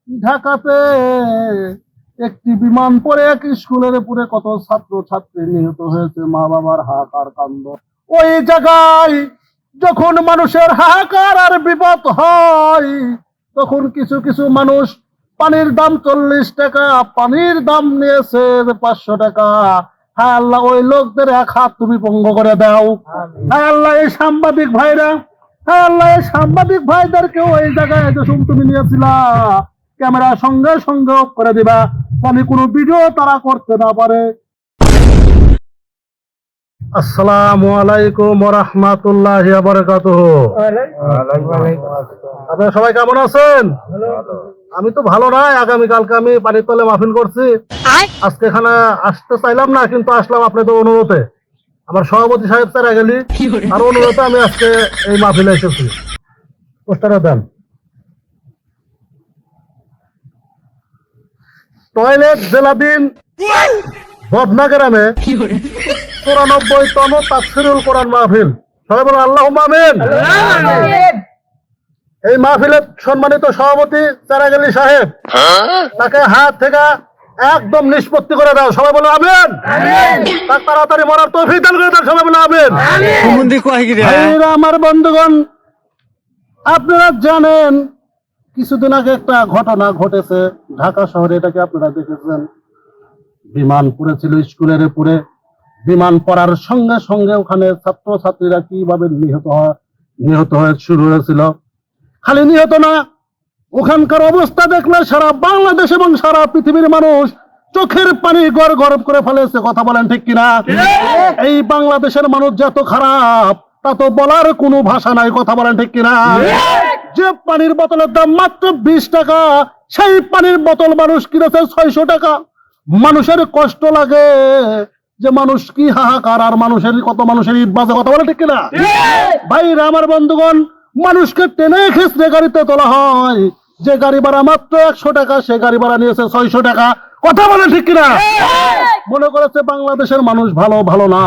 ঢাকাতে একটি বিমান পড়ে এক স্কুলের উপরে কত ছাত্র ছাত্রী নিহত হয়েছে, মা বাবার হাহাকার কান্দ। ওই জায়গায় যখন মানুষের হাহাকার আর বিপদ হয়, তখন কিছু কিছু মানুষ পানির দাম 40 টাকা, পানির দাম নিয়েছে 500 টাকা। হ্যাঁ আল্লাহ, ওই লোকদের এক হাত তুমি পঙ্গ করে দাও। হ্যাঁ আল্লাহ, এই সাংবাদিক ভাইরা, হ্যাঁ আল্লাহ, এই সাংবাদিক ভাইদেরকেও এই জায়গায় যে তুমি নিয়েছিলা, ক্যামেরা সঙ্গে সঙ্গে অফ করে দিবা, মানে কোনো ভিডিও তারা করতে না পারে। আসসালামু আলাইকুম ওয়া রাহমাতুল্লাহি ওয়া বারাকাতুহু। আপনারা সবাই কেমন আছেন? আমি তো ভালো নাই। আগামীকালকে আমি পানির তলে মাহফিল করছি। আজকে এখানে আসতে চাইলাম না, কিন্তু আসলাম আপনাদের অনুরোধে। আমার সভাপতি সাহেব তারা গেলি আর অনুরোধে আমি আজকে এই মাহফিলে এসেছি। পোস্টারে দেন। টয়লেট জেলাদিন বদনা গ্রামে 94তম তাফসীরুল কোরআন মাহফিল। সবাই বলেন আল্লাহুম্মা আমিন। এই মাহফিলের সম্মানিত সভাপতি চারাগালি সাহেব, তাকে হাত থেকে একদম নিষ্পত্তি করে দাও। সবাই বলে আমিন। তার তাড়াতাড়ি মরার তৌফিক দান করে দাও। সবাই বলে আমিন। আমার বন্ধুগণ, আপনারা জানেন কিছুদিন আগে একটা ঘটনা ঘটেছে ঢাকা শহরে, এটাকে আপনারা দেখেছেন। বিমান পড়েছিল স্কুলের উপরে। বিমান পড়ার সঙ্গে সঙ্গে ওখানে ছাত্র ছাত্রীরা কিভাবে নিহত হয়ে শুরু হয়েছিল। খালি নিহত না, ওখানকার অবস্থা দেখলে সারা বাংলাদেশ এবং সারা পৃথিবীর মানুষ চোখের পানি গড় গড় করে ফেলেছে। কথা বলেন ঠিক কিনা? এই বাংলাদেশের মানুষ যত খারাপ তা তো বলার কোনো ভাষা নাই। কথা বলেন ঠিক কিনা? যে পানির বোতলের দাম মাত্র 20 টাকা, সেই পানির বোতল মানুষ কিনেছে 600 টাকা। মানুষের কষ্ট লাগে যে মানুষ কি হাহাকার, আর মানুষের কত মানুষের ঈদ বাজে। কথা বলে ঠিক কিনা ভাইরা আমার বন্ধুগণ? মানুষকে টেনে খেসড়ে গাড়িতে তোলা হয়। যে গাড়ি ভাড়া মাত্র 100 টাকা, সে গাড়ি ভাড়া নিয়েছে 600 টাকা। কথা বলে ঠিক কিনা? মনে করেছে বাংলাদেশের মানুষ ভালো, ভালো না।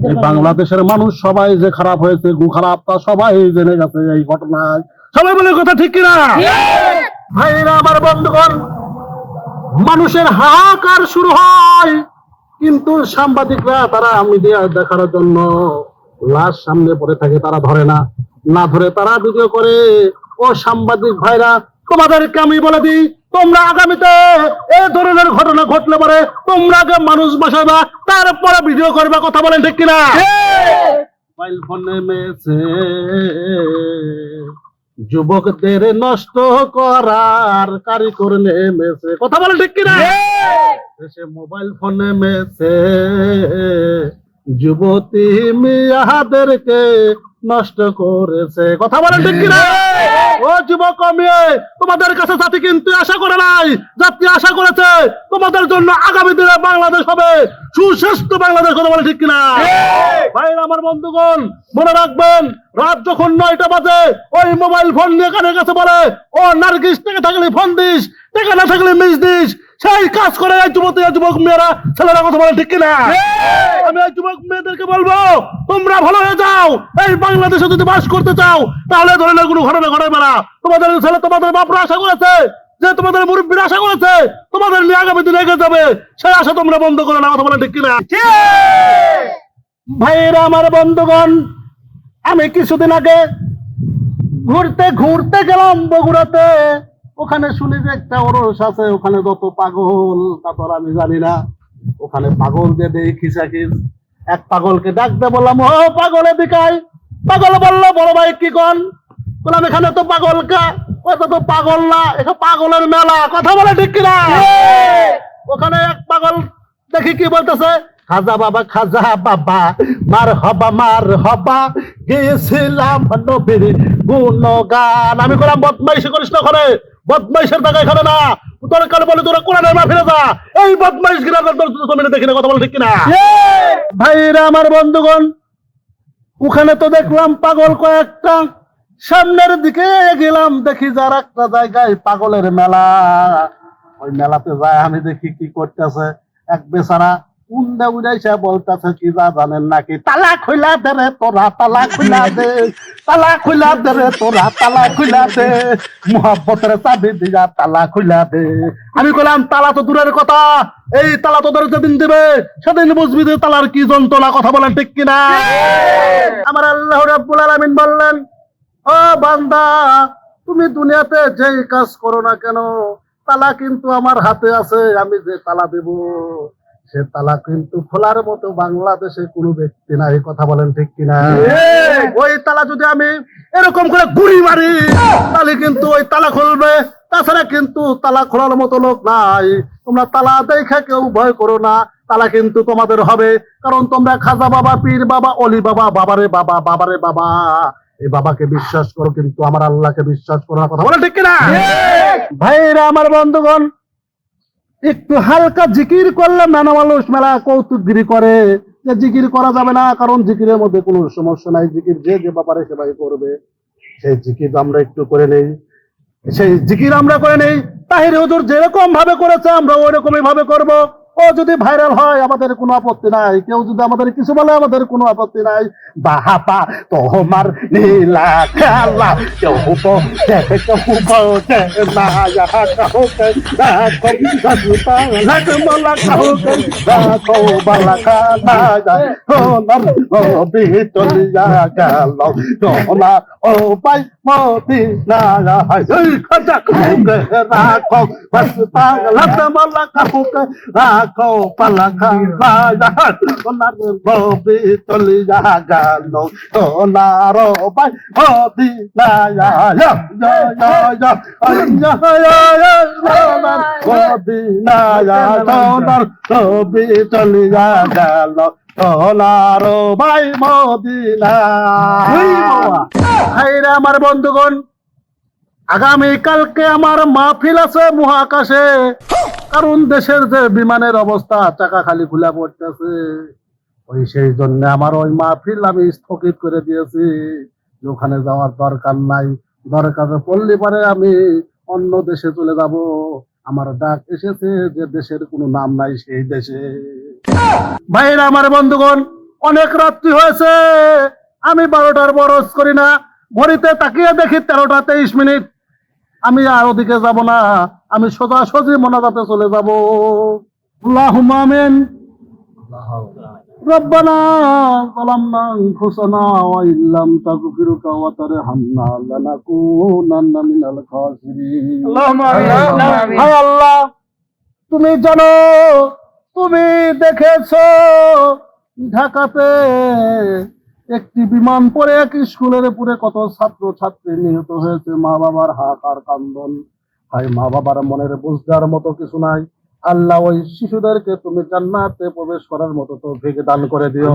এই বাংলাদেশের মানুষ সবাই যে খারাপ হয়েছে, গু খারাপ, তা সবাই জেনে গেছে এই ঘটনায়। সবাই বলে কথা ঠিক কিনা ভাইরা আমার বন্ধুগণ? মানুষের হাহাকার শুরু হয়, কিন্তু সাংবাদিকরা তারা মিডিয়া দেখার জন্য লাশ সামনে পড়ে থাকে, তারা ধরে না, না ধরে তারা ভিডিও করে। ও সাংবাদিক ভাইরা, তোমাদেরকে আমি বলে দিই, তোমরা আগামীতে এই ধরনের ঘটনা ঘটলে পারে তোমরা আগে মানুষ বাসাবা, তারপরে ভিডিও করবে। কথা বলেন ঠিক কিনা? মোবাইল ফোন নেমেছে যুবকদের নষ্ট করার কারিগর নেমেছে। কথা বলেন ঠিক কিনা? দেশে মোবাইল ফোন নেমেছে যুবতী মেয়েদেরকে নষ্ট করেছে। কথা বলেন ঠিক কিনা? ও যুবক মেয়ে, তোমাদের কাছে জাতি কিন্তু আশা করে নাই। জাতি আশা করেছে তোমাদের জন্য আগামী দিনে বাংলাদেশ হবে সুশ্রেষ্ঠ বাংলাদেশ। কথা বলে ঠিক কিনা ভাইরা আমার বন্ধুগণ? মনে রাখবেন, রাত যখন 9টা বাজে ওই মোবাইল ফোন নিয়ে কানের কাছে বলে, ও নার্গিস টাকা থাকলে ফোন দিস, টাকা না থাকলে মিস দিস। সেই কাজ করে এই যুবক মেয়েরা, ছেলেরা। কথা বলে ঠিক কিনা? আমি এই যুবক মেয়েদেরকে বলবো, তোমরা ভালো হয়ে যাও। এই বাংলাদেশে যদি বাস করতে চাও, তাহলে ধরনের কোনো ঘটনা ঘটাবে না। তোমাদের ছেলে, তোমাদের বাপরা আশা করেছে, যে তোমাদের মুরব্বীরা আশা করেছে তোমাদের নিয়ে আগামী দিনে এগিয়ে যাবে, সেই আশা তোমরা বন্ধ করো না। কথা বলে ঠিক কিনা ভাইরা আমার বন্ধুগণ? আমি কিছুদিন আগে ঘুরতে ঘুরতে গেলাম বগুড়াতে। ওখানে শুনি যে একটা ওরস আছে, ওখানে যত পাগল তারপর আমি জানি না। ওখানে পাগল দিয়ে দেই খিসাখিস। এক পাগলকে ডাকতে বললাম, ও পাগলে দিকাই। পাগল বললো, বড় ভাই কি কন? বললাম, এখানে তো পাগল কা, ওটা তো পাগল না, এটা পাগলের মেলা। কথা বলে ঠিক কিনা? ওখানে এক পাগল দেখি কি বলতেছে, খাজা বাবা, খাজা বাবা, মার হবা গেছিলাম নবীর গুণগান। আমি বললাম, বদমাইশি করিস না, ওখানে বদমাইশের জায়গা এখানে না। তোর কালে বলে তোরা কোরআনের মাহফিলে যা। এই বদমাইশ গিরা দেখি না। কথা বলে ঠিক কিনা ভাইরা আমার বন্ধুগণ? ওখানে তো দেখলাম পাগল কয়েকটা। সামনের দিকে গেলাম, দেখি যার একটা জায়গায় পাগলের মেলা। ওই মেলাতে যায় আমি দেখি কি করতেছে। এক বেচারা উন্দা উড়াইছে বলতেছে কি যা জানেন নাকি, তালা খুলা দে রে তোরা, তালা খুলা দে, তালা খুলা দে রে তোরা, তালা খুলা দে, মোহাব্বতের চাবি দিয়া তালা খুলা দে। আমি কইলাম তালা তো দূরের কথা, এই তালা তোদের যেদিন দিবে সেদিন বুঝবি যে তালার কি যন্ত্রণা। কথা বলেন ঠিক কিনা? আমার আল্লাহ রাব্বুল আলামিন বললেন, ও বান্দা, তুমি দুনিয়াতে যেই কাজ করো না কেন, তালা কিন্তু আমার হাতে আছে। আমি যে তালা দেব সে তালা কিন্তু খোলার মতো বাংলাদেশে কোনো ব্যক্তি নাই। কথা বলেন ঠিক কিনা? ওই তালা যদি আমি এরকম করে গুড়ি মারি তাহলে কিন্তু ওই তালা খুলবে, তাছাড়া কিন্তু তালা খোলার মতো লোক নাই। তোমরা তালা দেখে কেউ ভয় করো না, তালা কিন্তু তোমাদের হবে। কারণ তোমরা খাজা বাবা, পীর বাবা, অলি বাবা, বাবারে বাবা, বাবারে বাবা, এই বাবাকে বিশ্বাস করো কিন্তু আমার আল্লাহকে বিশ্বাস করো না। কথা বলে ঠিক কিনা? ভাইরা আমার বন্ধুগণ, একটু হালকা জিকির করলে নানা মানুষ মেলা কৌতুকগিরি করে যে জিকির করা যাবে না, কারণ জিকিরের মধ্যে কোনো সমস্যা নাই। জিকির যে যে ব্যাপারে সেভাবে করবে, সেই জিকির আমরা একটু করে নেই, সেই জিকির আমরা করে নেই। তাহির হুজুর যেরকম ভাবে করেছে আমরা ওইরকমই ভাবে করব। ও যদি ভাইরাল হয় আমাদের কোনো আপত্তি নাই, কেউ যদি আমাদের কিছু বলে আমাদের কোনো আপত্তি নাই। বাহাপা তোমার নীলা খেলা, কেউ দেখে কেউ বলতে না, কাহো লাগমলা কাহো দেখো বালা খানা যায়, সোনার নবী চলিয়া গেল, সোনা ও পাই মদিনা এই খাজা কাহুকে রাখো, বাস পাগলাতে মালা কাহুকে রাখো, পালা খানা যায়, সোনার নবী চলিয়া গেল, সোনার পাই মদিনা সোনার নবী চলিয়া গেল, সোনার ভাই মদিনা। ভাইরা আমার বন্ধুগণ, আগামী কালকে আমার মাহফিল আছে মহাকাশে, কারণ দেশের যে বিমানের অবস্থা চাকা খালি খুলে পড়তেছে, ওই সেই জন্য আমার ওই মাহফিল আমি স্থগিত করে দিয়েছি। ওখানে যাওয়ার দরকার নাই, দরকার পড়লে পরে আমি অন্য দেশে চলে যাব। আমার ডাক এসেছে যে দেশের কোনো নাম নাই সেই দেশে। ভাইরা আমার বন্ধুগণ, অনেক রাত্রি হয়েছে, আমি 12টার বরস করি না, ঘড়িতে তাকিয়ে দেখি 13টা 23 মিনিট। আমি আর ওদিকে যাব না, আমি সোজাসুজি মোনাজাতে চলে যাব। আল্লাহুম্মা আমিন। রব্বানা যালামনা আনফুসানা ওয়া ইল্লাম তাগফির ওয়া তারহামনা লানাকুনান্না মিনাল খাসিরিন। হায় আল্লাহ, তুমি জানো, তুমি দেখেছো ঢাকাতে একটি বিমান পড়ে এক স্কুলের উপরে কত ছাত্র ছাত্রী নিহত হয়েছে। মা বাবার হাহাকার কান্দন, হায় মা বাবার মনের বুঝদার মতো কিছু নাই। আল্লাহ ওই শিশুদেরকে তুমি জান্নাতে প্রবেশ করার মতো তৌফিক দান করে দিও।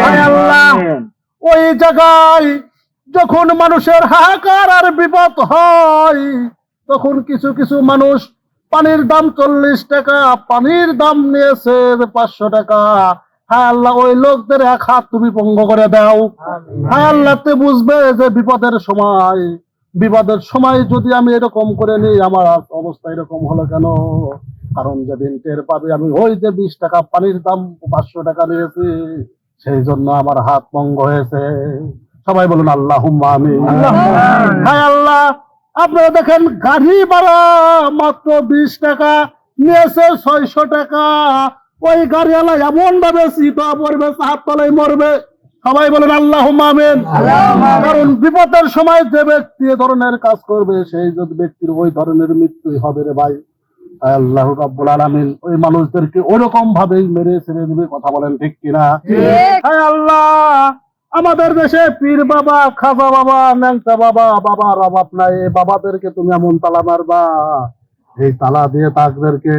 হায় আল্লাহ, ওই জায়গায় যখন মানুষের হাহাকার আর বিপদ হয়, তখন কিছু কিছু মানুষ পানির দাম 40 টাকা, পানির দাম নিয়েছে 500 টাকা। হায় আল্লাহ, ওই লোকদের এক হাত তুমি পঙ্গ করে দাও। হায় আল্লাহ, তে বুঝবে যে বিপদের সময় যদি আমি এরকম করে নিই, আমার অবস্থা এরকম হলো কেন? কারণ যেদিন টের পাবে আমি ওই যে 20 টাকা পানির দাম 500 টাকা নিয়েছি, সেই জন্য আমার হাত ভঙ্গ হয়েছে। সবাই বলুন আল্লাহুম্মা আমিন। হায় আল্লাহ, আপনারা দেখেন গাড়ি ভাড়া মাত্র 20 টাকা নিয়েছে 600 টাকা। ওই গাড়িওয়ালা এমন ভাবে চিতা পড়বে, হাত তলায় মরবে। সবাই বলেন আল্লাহুম্মা আমিন। কারণ বিপদের সময় যে ব্যক্তি এ ধরনের কাজ করবে, সেই ব্যক্তির ওই ধরনের মৃত্যুই হবে রে ভাই। আল্লাহ রাব্বুল আলামিন ওই মানুষদেরকে ওরকম ভাবেই মেরে ছেড়ে দিবে। কথা বলেন ঠিক কিনা? হায় আল্লাহ, আমাদের দেশে পীর বাবা, খাজা বাবা, ন্যাংটা বাবা, বাবার অভাব নাই। বাবাদেরকে তুমি এমন তালা মারবা, এই তালা দিয়ে তাদেরকে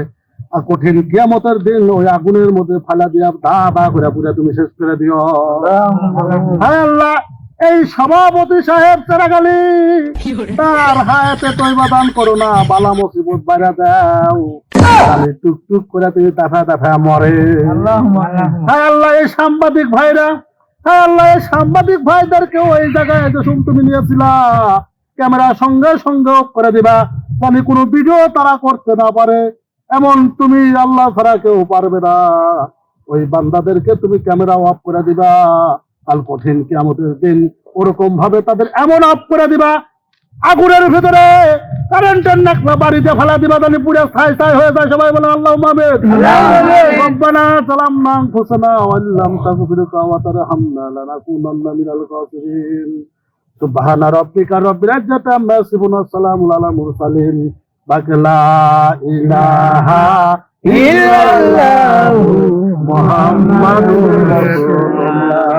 কঠিন কিয়ামতের দিন ওই আগুনের মধ্যে ফালা দিয়া দা দা করে পুরে তুমি শেষ করে দিও। হায় আল্লাহ, এই সভাপতি সাহেব চেরাগালি, তার হায়াতে তয়বা দান করো না, বালা মুসিবত বাইরা দাও, খালি টুকটুক করে তুমি দাফা দাফা মরে। হায় আল্লাহ, এই সাংবাদিক ভাইরা, হায় আল্লাহ, এই সাংবাদিক ভাইদেরকে ওই জায়গায় যখন তুমি নিয়েছিলা, ক্যামেরা সঙ্গে সঙ্গে অফ করে দিবা, মানে কোনো ভিডিও তারা করতে না পারে, এমন তুমি আল্লাহ ছাড়া কেউ পারবে না। ওই বান্দাদেরকে তুমি ক্যামেরা অফ করে দিবা, কাল কঠিন কিয়ামতের দিন ওরকম ভাবে তাদের এমন অফ করে দিবা, আগুনের ভিতরে কারেন্টের নাকলা বাড়িতে ফেলা দিবা, জানি পুরো ছাই ছাই হয়ে যায়। সবাই বলেন আল্লাহুম্মা আমিন। রব্বানা যালামনা আনফুসানা ওয়া ইল্লাম তাগফির ওয়া তারহামনা লানাকুনান্না মিনাল খাসিরিন। সুবহানা রাব্বিকা রাব্বিল ইজ্জাতি আম্মা ইয়াসিফুন ওয়া সালামুন আলাল মুরসালিন। লা ইলাহা ইল্লাল্লাহু মুহাম্মাদুর রাসূলুল্লাহ।